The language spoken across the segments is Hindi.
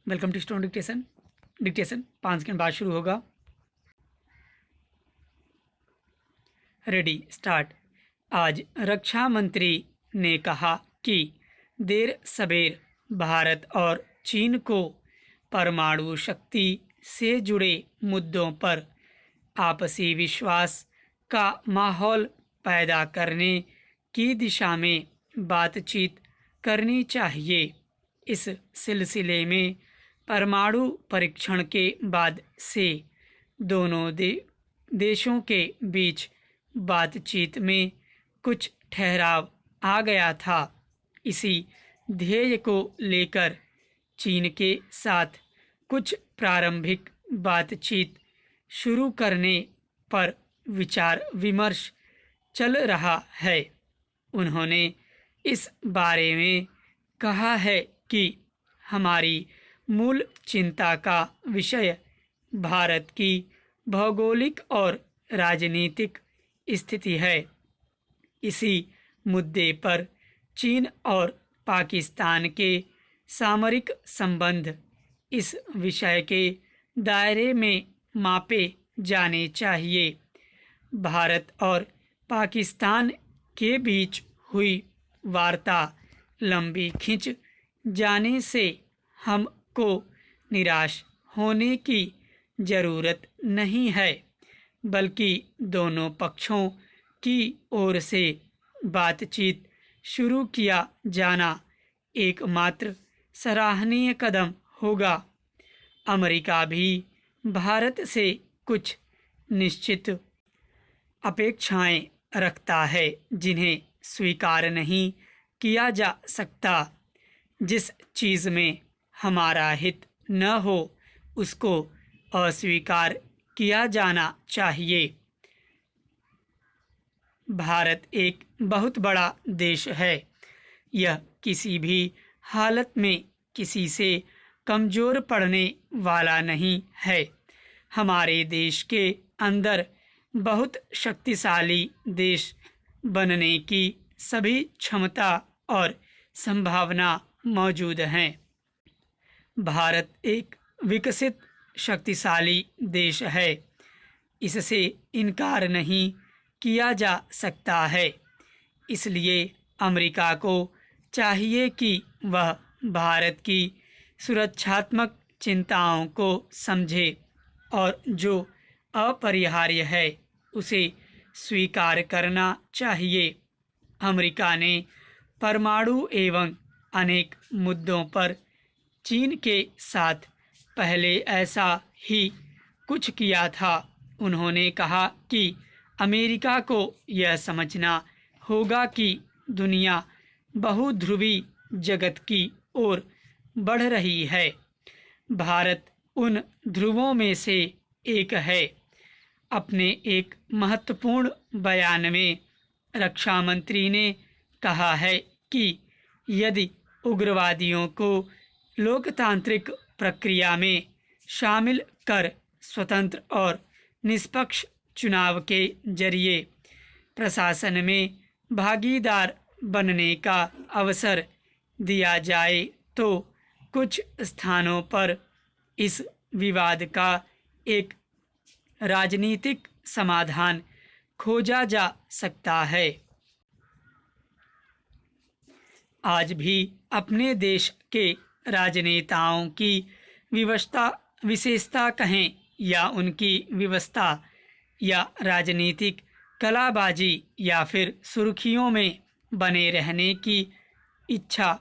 Welcome to stone dictation. Dictation 5 second बाद शुरू होगा। Ready start. आज रक्षा मंत्री ने कहा कि देर सबेर भारत और चीन को परमाणु शक्ति से जुड़े मुद्दों पर आपसी विश्वास का माहौल पैदा करने की दिशा में बातचीत करनी चाहिए। इस सिलसिले में परमाणु परीक्षण के बाद से दोनों देशों के बीच बातचीत में कुछ ठहराव आ गया था। इसी ध्येय को लेकर चीन के साथ कुछ प्रारंभिक बातचीत शुरू करने पर विचार विमर्श चल रहा है। उन्होंने इस बारे में कहा है कि हमारी मूल चिंता का विषय भारत की भौगोलिक और राजनीतिक स्थिति है। इसी मुद्दे पर चीन और पाकिस्तान के सामरिक संबंध इस विषय के दायरे में मापे जाने चाहिए। भारत और पाकिस्तान के बीच हुई वार्ता लंबी खिंच जाने से हमको निराश होने की ज़रूरत नहीं है, बल्कि दोनों पक्षों की ओर से बातचीत शुरू किया जाना एकमात्र सराहनीय कदम होगा। अमेरिका भी भारत से कुछ निश्चित अपेक्षाएं रखता है जिन्हें स्वीकार नहीं किया जा सकता। जिस चीज़ में हमारा हित न हो उसको अस्वीकार किया जाना चाहिए। भारत एक बहुत बड़ा देश है। यह किसी भी हालत में किसी से कमज़ोर पड़ने वाला नहीं है। हमारे देश के अंदर बहुत शक्तिशाली देश बनने की सभी क्षमता और संभावना मौजूद हैं। भारत एक विकसित शक्तिशाली देश है, इससे इनकार नहीं किया जा सकता है। इसलिए अमेरिका को चाहिए कि वह भारत की सुरक्षात्मक चिंताओं को समझे और जो अपरिहार्य है उसे स्वीकार करना चाहिए। अमेरिका ने परमाणु एवं अनेक मुद्दों पर चीन के साथ पहले ऐसा ही कुछ किया था। उन्होंने कहा कि अमेरिका को यह समझना होगा कि दुनिया बहुध्रुवी जगत की ओर बढ़ रही है। भारत उन ध्रुवों में से एक है। अपने एक महत्वपूर्ण बयान में रक्षा मंत्री ने कहा है कि यदि उग्रवादियों को लोकतांत्रिक प्रक्रिया में शामिल कर स्वतंत्र और निष्पक्ष चुनाव के जरिए प्रशासन में भागीदार बनने का अवसर दिया जाए तो कुछ स्थानों पर इस विवाद का एक राजनीतिक समाधान खोजा जा सकता है। आज भी अपने देश के राजनेताओं की विशेषता कहें या उनकी व्यवस्था या राजनीतिक कलाबाजी या फिर सुर्खियों में बने रहने की इच्छा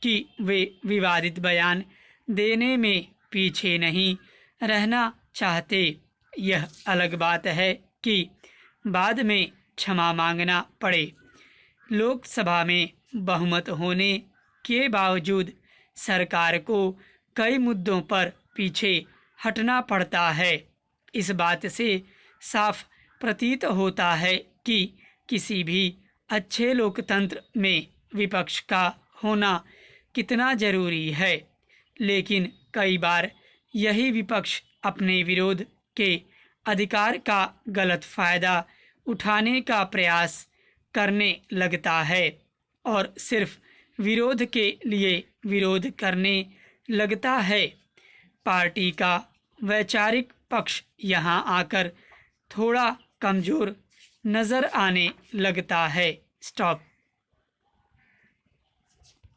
कि वे विवादित बयान देने में पीछे नहीं रहना चाहते। यह अलग बात है कि बाद में क्षमा मांगना पड़े। लोकसभा में बहुमत होने के बावजूद सरकार को कई मुद्दों पर पीछे हटना पड़ता है। इस बात से साफ प्रतीत होता है कि किसी भी अच्छे लोकतंत्र में विपक्ष का होना कितना जरूरी है। लेकिन कई बार यही विपक्ष अपने विरोध के अधिकार का गलत फ़ायदा उठाने का प्रयास करने लगता है और सिर्फ विरोध के लिए विरोध करने लगता है। पार्टी का वैचारिक पक्ष यहाँ आकर थोड़ा कमज़ोर नज़र आने लगता है। स्टॉप।